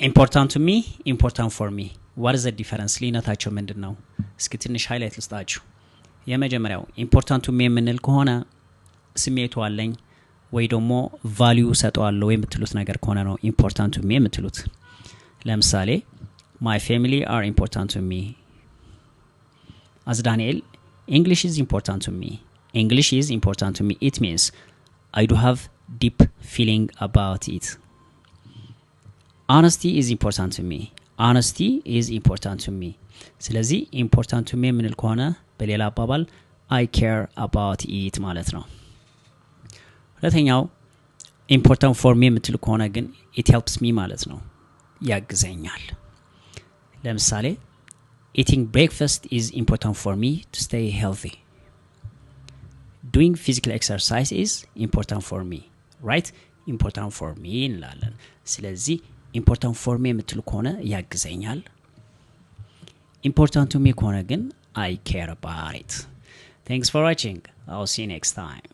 important to me, important for me. What is the difference? ልዩነታቸው ምንድነው? እስኪ ትንሽ ሃይላይት ልስጣችሁ። የመጀመሪያው important to me የምንል ከሆነ ስሜቱ አለኝ ወይ ደግሞ ቫልዩ ሰጠዋለሁ ወይ የምትሉት ነገር ከሆነ ነው important to me የምትሉት። ለምሳሌ my family are important to me. As Daniel, English is important to me. English is important to me. It means I do have deep feeling about it. Honesty is important to me. Honesty is important to me. ስለዚህ important to me የምንል ከሆነ በሌላ አባባል I care about it ማለት ነው። ሁለተኛው important for me የምትሉ ከሆነ ግን it helps me ማለት ነው። ያግዘኛል። ለምሳሌ eating breakfast is important for me to stay healthy. Doing physical exercise is important for me. Right? Important for me እንላለን። ስለዚህ important for me የምትሉ ከሆነ ያግዘኛል። important to me ከሆነ ግን I care about it. Thanks for watching. I'll see you next time.